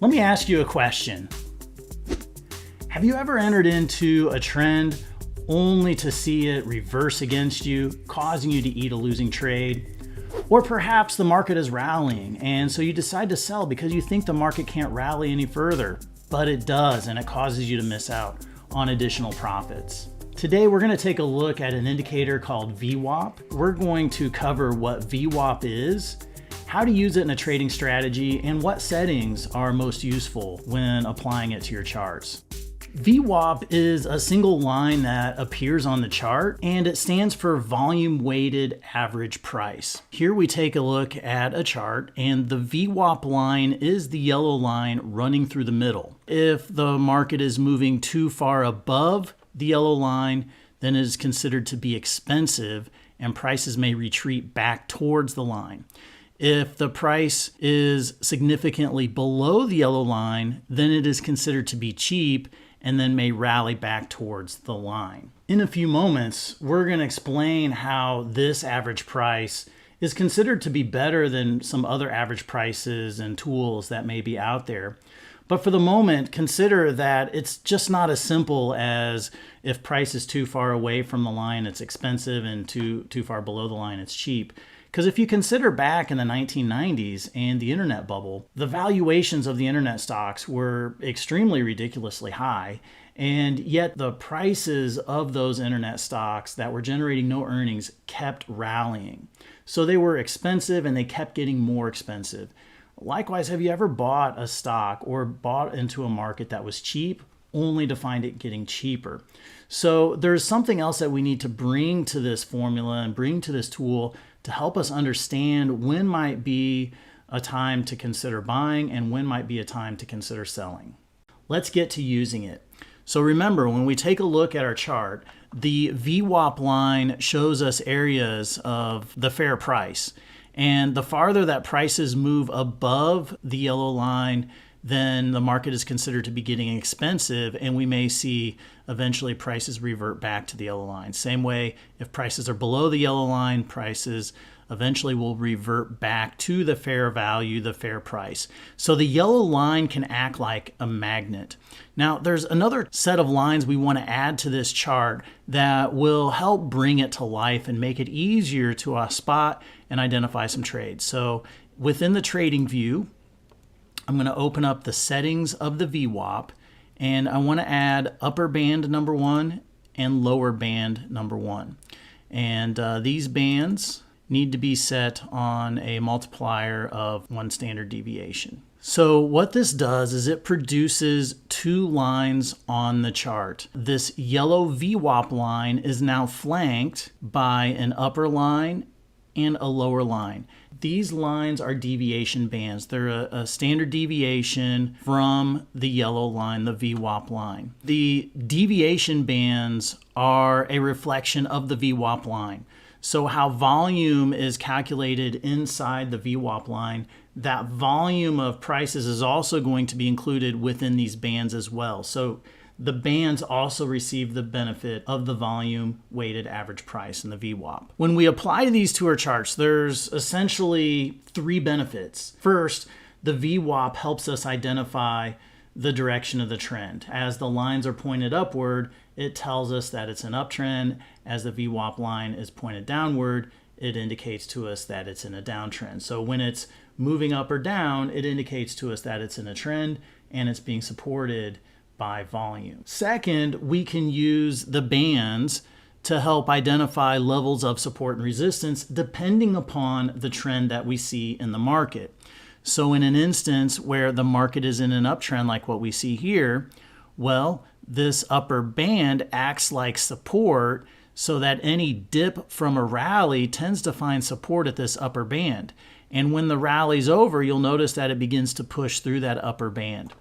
Let me ask you a question. Have you ever entered into a trend only to see it reverse against you, causing you to eat a losing trade? Or perhaps the market is rallying and so you decide to sell because you think the market can't rally any further, but it does, and it causes you to miss out on additional profits. Today we're going to take a look at an indicator called VWAP. We're going to cover what VWAP is, how to use it in a trading strategy, and what settings are most useful when applying it to your charts. VWAP is a single line that appears on the chart, and it stands for volume weighted average price. Here we take a look at a chart, and the VWAP line is the yellow line running through the middle. If the market is moving too far above the yellow line, then it is considered to be expensive, and prices may retreat back towards the line. If the price is significantly below the yellow line, then it is considered to be cheap and then may rally back towards the line. In a few moments, we're going to explain how this average price is considered to be better than some other average prices and tools that may be out there. But for the moment, consider that it's just not as simple as if price is too far away from the line, it's expensive, and too far below the line, it's cheap. Because if you consider back in the 1990s and the internet bubble, the valuations of the internet stocks were extremely ridiculously high, and yet the prices of those internet stocks that were generating no earnings kept rallying. So they were expensive and they kept getting more expensive. Likewise, have you ever bought a stock or bought into a market that was cheap only to find it getting cheaper? So there's something else that we need to bring to this formula and bring to this tool to help us understand when might be a time to consider buying and when might be a time to consider selling. Let's get to using it. So remember, when we take a look at our chart, the VWAP line shows us areas of the fair price. And the farther that prices move above the yellow line, then the market is considered to be getting expensive, and we may see eventually prices revert back to the yellow line. Same way, if prices are below the yellow line, prices eventually will revert back to the fair value, the fair price. So the yellow line can act like a magnet. Now, there's another set of lines we want to add to this chart that will help bring it to life and make it easier to spot and identify some trades. So within the trading view, I'm going to open up the settings of the VWAP, and I want to add upper band number 1 and lower band number 1. And these bands need to be set on a multiplier of 1 standard deviation. So what this does is it produces 2 lines on the chart. This yellow VWAP line is now flanked by an upper line and a lower line. These lines are deviation bands. They're a standard deviation from the yellow line, the VWAP line. The deviation bands are a reflection of the VWAP line. So how volume is calculated inside the VWAP line, that volume of prices is also going to be included within these bands as well. So the bands also receive the benefit of the volume weighted average price in the VWAP. When we apply these to our charts, there's essentially 3 benefits. First, the VWAP helps us identify the direction of the trend. As the lines are pointed upward, it tells us that it's an uptrend. As the VWAP line is pointed downward, it indicates to us that it's in a downtrend. So when it's moving up or down, it indicates to us that it's in a trend and it's being supported by volume. Second, we can use the bands to help identify levels of support and resistance depending upon the trend that we see in the market. So in an instance where the market is in an uptrend like what we see here, well, this upper band acts like support so that any dip from a rally tends to find support at this upper band. And when the rally's over, you'll notice that it begins to push through that upper band.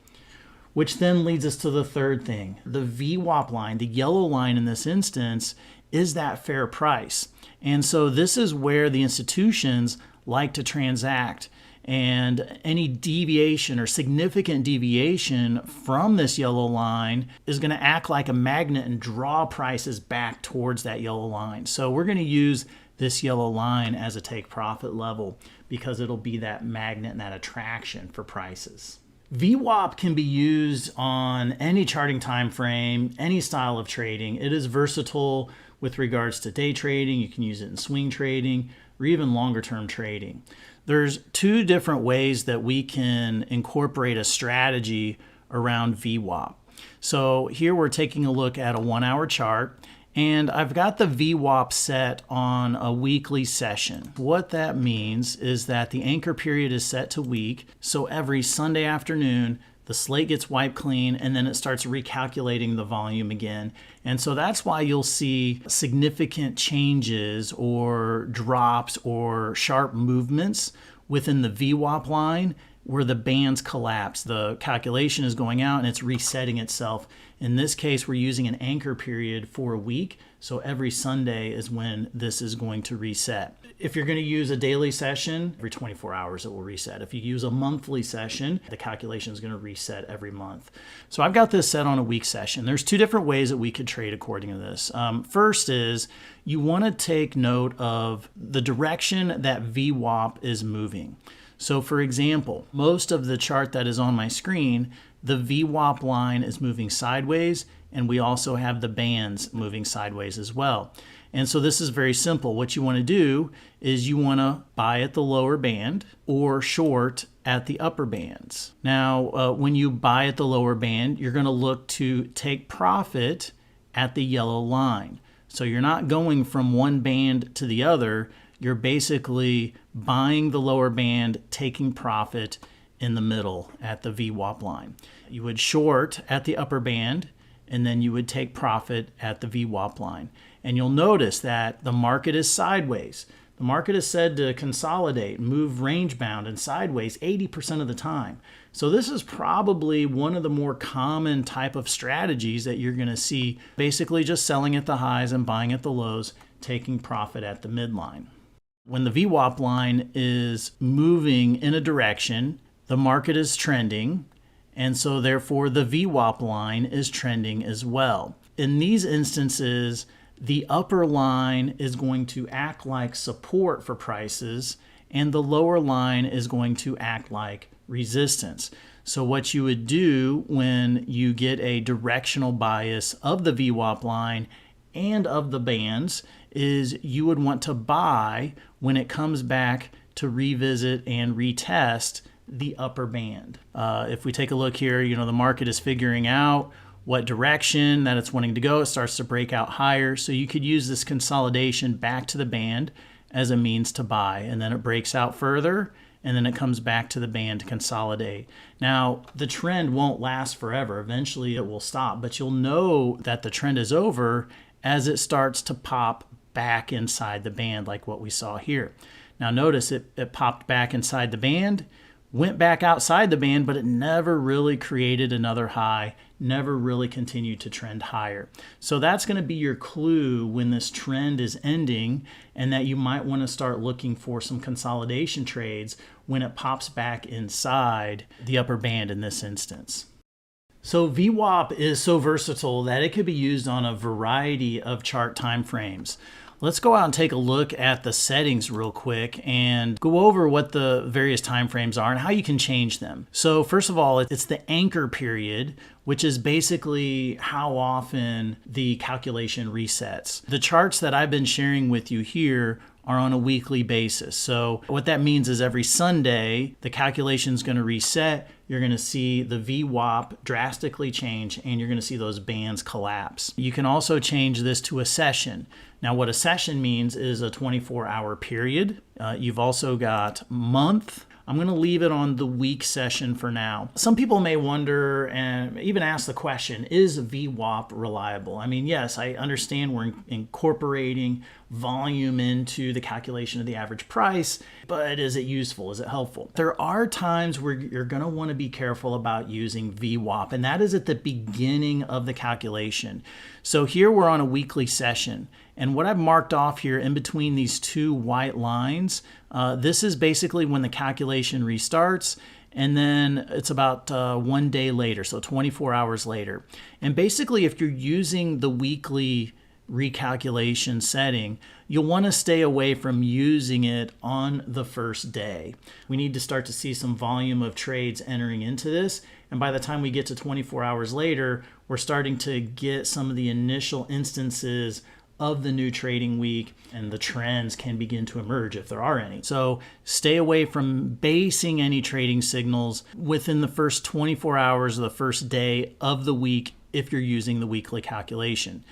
Which then leads us to the third thing. The VWAP line, the yellow line in this instance, is that fair price. And so this is where the institutions like to transact. And any deviation or significant deviation from this yellow line is going to act like a magnet and draw prices back towards that yellow line. So we're going to use this yellow line as a take profit level because it'll be that magnet and that attraction for prices. VWAP can be used on any charting time frame, any style of trading. It is versatile with regards to day trading. You can use it in swing trading or even longer term trading. There's two different ways that we can incorporate a strategy around VWAP. So here we're taking a look at a 1 hour chart, and I've got the VWAP set on a weekly session. What that means is that the anchor period is set to week. So every Sunday afternoon, the slate gets wiped clean and then it starts recalculating the volume again. And so that's why you'll see significant changes or drops or sharp movements within the VWAP line where the bands collapse. The calculation is going out and it's resetting itself. In this case, we're using an anchor period for a week. So every Sunday is when this is going to reset. If you're going to use a daily session, every 24 hours it will reset. If you use a monthly session, the calculation is going to reset every month. So I've got this set on a week session. There's two different ways that we could trade according to this. First is you want to take note of the direction that VWAP is moving. So for example, most of the chart that is on my screen, the VWAP line is moving sideways, and we also have the bands moving sideways as well. And so this is very simple. What you want to do is you want to buy at the lower band or short at the upper bands. Now, when you buy at the lower band, you're going to look to take profit at the yellow line. So you're not going from one band to the other. You're basically buying the lower band, taking profit in the middle at the VWAP line. You would short at the upper band, and then you would take profit at the VWAP line. And you'll notice that the market is sideways. The market is said to consolidate, move range bound and sideways 80% of the time. So this is probably one of the more common type of strategies that you're going to see, basically just selling at the highs and buying at the lows, taking profit at the midline. When the VWAP line is moving in a direction, the market is trending, and so therefore the VWAP line is trending as well. In these instances, the upper line is going to act like support for prices, and the lower line is going to act like resistance. So what you would do when you get a directional bias of the VWAP line and of the bands is you would want to buy when it comes back to revisit and retest the upper band. If we take a look here, the market is figuring out what direction that it's wanting to go. It starts to break out higher. So you could use this consolidation back to the band as a means to buy. And then it breaks out further, and then it comes back to the band to consolidate. Now, the trend won't last forever. Eventually it will stop, but you'll know that the trend is over as it starts to pop back inside the band like what we saw here. Now notice it popped back inside the band, went back outside the band, but it never really created another high, never really continued to trend higher. So that's going to be your clue when this trend is ending, and that you might want to start looking for some consolidation trades when it pops back inside the upper band in this instance. So VWAP is so versatile that it could be used on a variety of chart time frames. Let's go out and take a look at the settings real quick and go over what the various time frames are and how you can change them. So first of all, it's the anchor period, which is basically how often the calculation resets. The charts that I've been sharing with you here are on a weekly basis. So what that means is every Sunday, the calculation is going to reset. You're going to see the VWAP drastically change, and you're going to see those bands collapse. You can also change this to a session. Now, what a session means is a 24-hour period. You've also got month. I'm going to leave it on the week session for now. Some people may wonder and even ask the question, is VWAP reliable? I mean, yes, I understand we're incorporating volume into the calculation of the average price, but is it useful? Is it helpful? There are times where you're going to want to be careful about using VWAP, and that is at the beginning of the calculation. So here we're on a weekly session, and what I've marked off here in between these two white lines, this is basically when the calculation restarts, and then it's about 1 day later, so 24 hours later. And basically, if you're using the weekly recalculation setting, you'll want to stay away from using it on the first day. We need to start to see some volume of trades entering into this. And by the time we get to 24 hours later, we're starting to get some of the initial instances of the new trading week, and the trends can begin to emerge if there are any. So stay away from basing any trading signals within the first 24 hours of the first day of the week if you're using the weekly calculation.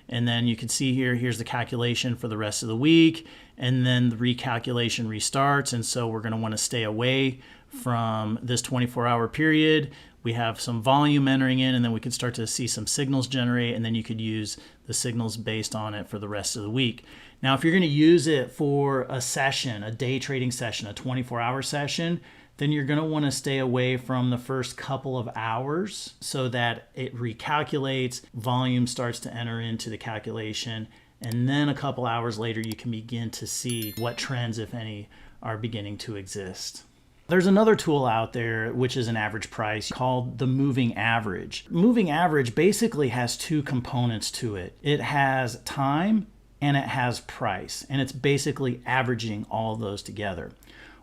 And then you can see here's the calculation for the rest of the week, and then the recalculation restarts. And so we're going to want to stay away from this 24-hour period. We have some volume entering in, and then we can start to see some signals generate, and then you could use the signals based on it for the rest of the week. Now, if you're going to use it for a session, a day trading session, a 24-hour session, then you're going to want to stay away from the first couple of hours so that it recalculates, volume starts to enter into the calculation, and then a couple hours later you can begin to see what trends, if any, are beginning to exist. There's another tool out there, which is an average price, called the moving average. Moving average basically has two components to it. It has time and it has price, and it's basically averaging all of those together.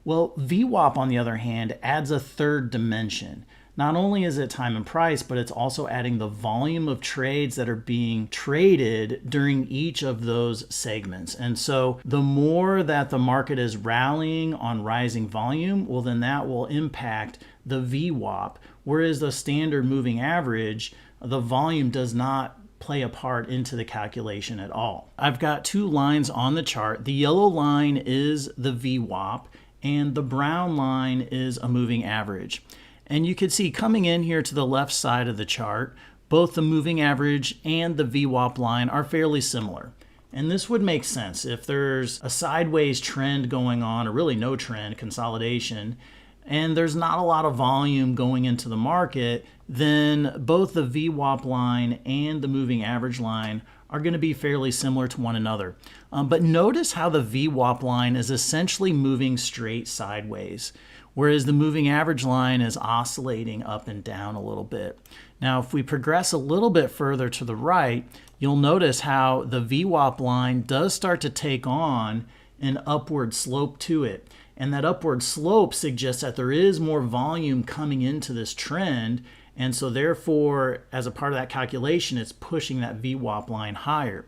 Well, VWAP, on the other hand, adds a third dimension. Not only is it time and price, but it's also adding the volume of trades that are being traded during each of those segments. And so the more that the market is rallying on rising volume, well, then that will impact the VWAP. Whereas the standard moving average, the volume does not play a part into the calculation at all. I've got two lines on the chart. The yellow line is the VWAP, and the brown line is a moving average. And you can see coming in here to the left side of the chart, both the moving average and the VWAP line are fairly similar. And this would make sense if there's a sideways trend going on, or really no trend, consolidation, and there's not a lot of volume going into the market, then both the VWAP line and the moving average line are going to be fairly similar to one another. But notice how the VWAP line is essentially moving straight sideways, whereas the moving average line is oscillating up and down a little bit. Now, if we progress a little bit further to the right, you'll notice how the VWAP line does start to take on an upward slope to it. And that upward slope suggests that there is more volume coming into this trend, and so therefore, as a part of that calculation, it's pushing that VWAP line higher.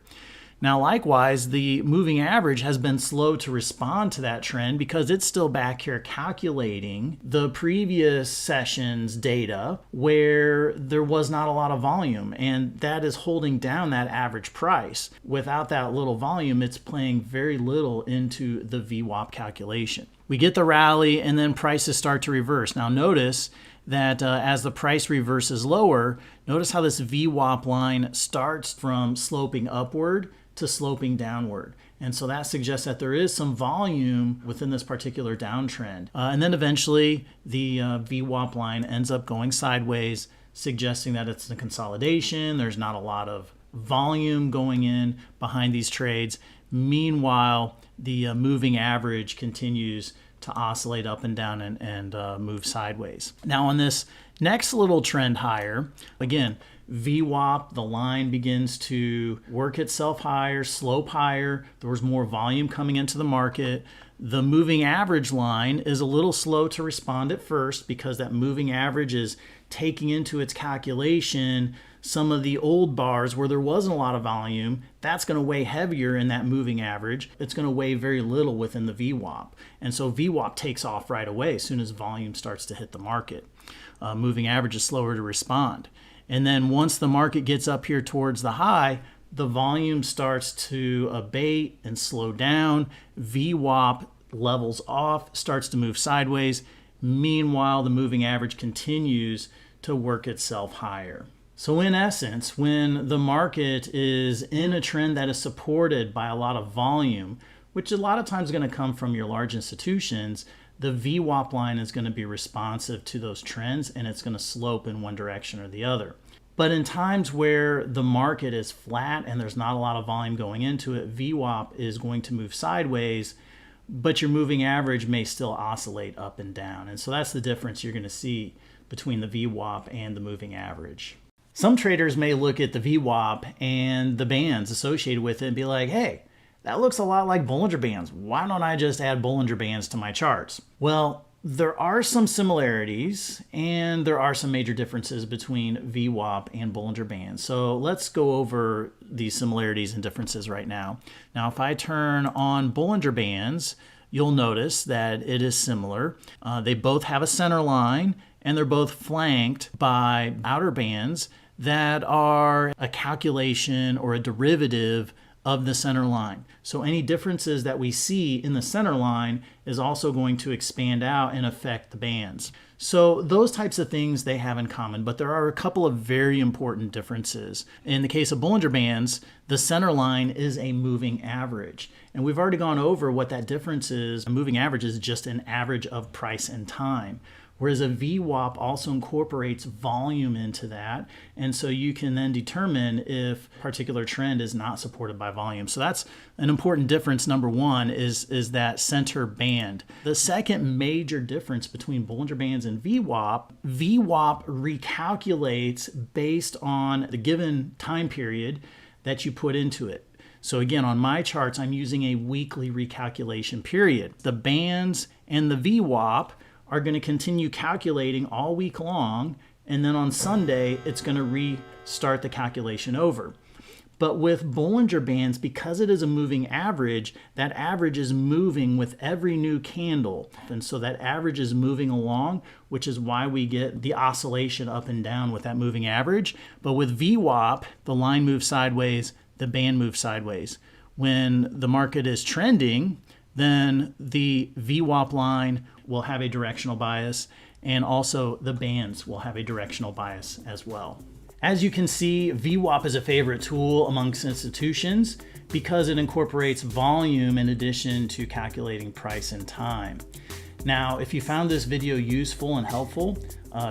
Now, likewise, the moving average has been slow to respond to that trend because it's still back here calculating the previous session's data where there was not a lot of volume, and that is holding down that average price. Without that little volume, it's playing very little into the VWAP calculation. We get the rally, and then prices start to reverse. Now, notice that as the price reverses lower, notice how this VWAP line starts from sloping upward to sloping downward. And so that suggests that there is some volume within this particular downtrend. And then eventually the VWAP line ends up going sideways, suggesting that it's a consolidation. There's not a lot of volume going in behind these trades. Meanwhile, the moving average continues to oscillate up and down and move sideways. Now on this next little trend higher, again, VWAP, the line begins to work itself higher, slope higher. There was more volume coming into the market. The moving average line is a little slow to respond at first because that moving average is taking into its calculation some of the old bars where there wasn't a lot of volume. That's going to weigh heavier in that moving average. It's going to weigh very little within the VWAP. And so VWAP takes off right away as soon as volume starts to hit the market. Moving average is slower to respond. And then once the market gets up here towards the high, the volume starts to abate and slow down. VWAP levels off, starts to move sideways. Meanwhile, the moving average continues to work itself higher. So in essence, when the market is in a trend that is supported by a lot of volume, which a lot of times is going to come from your large institutions, the VWAP line is going to be responsive to those trends, and it's going to slope in one direction or the other. But in times where the market is flat and there's not a lot of volume going into it, VWAP is going to move sideways, but your moving average may still oscillate up and down. And so that's the difference you're going to see between the VWAP and the moving average. Some traders may look at the VWAP and the bands associated with it and be like, hey, that looks a lot like Bollinger Bands. Why don't I just add Bollinger Bands to my charts? Well, there are some similarities and there are some major differences between VWAP and Bollinger Bands. So let's go over these similarities and differences right now. Now, if I turn on Bollinger Bands, you'll notice that it is similar. They both have a center line and they're both flanked by outer bands that are a calculation or a derivative of the center line. So any differences that we see in the center line is also going to expand out and affect the bands. So those types of things they have in common, but there are a couple of very important differences. In the case of Bollinger Bands, the center line is a moving average. And we've already gone over what that difference is. A moving average is just an average of price and time. Whereas a VWAP also incorporates volume into that. And so you can then determine if a particular trend is not supported by volume. So that's an important difference. Number one is that center band. The second major difference between Bollinger Bands and VWAP recalculates based on the given time period that you put into it. So again, on my charts, I'm using a weekly recalculation period. The bands and the VWAP are going to continue calculating all week long, and then on Sunday, it's going to restart the calculation over. But with Bollinger Bands, because it is a moving average, that average is moving with every new candle. And so that average is moving along, which is why we get the oscillation up and down with that moving average. But with VWAP, the line moves sideways, the band moves sideways. When the market is trending, then the VWAP line will have a directional bias, and also the bands will have a directional bias as well. As you can see, VWAP is a favorite tool amongst institutions because it incorporates volume in addition to calculating price and time. Now, if you found this video useful and helpful,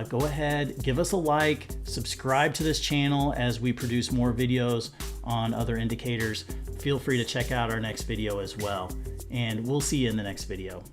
go ahead, give us a like, subscribe to this channel as we produce more videos on other indicators. Feel free to check out our next video as well. And we'll see you in the next video.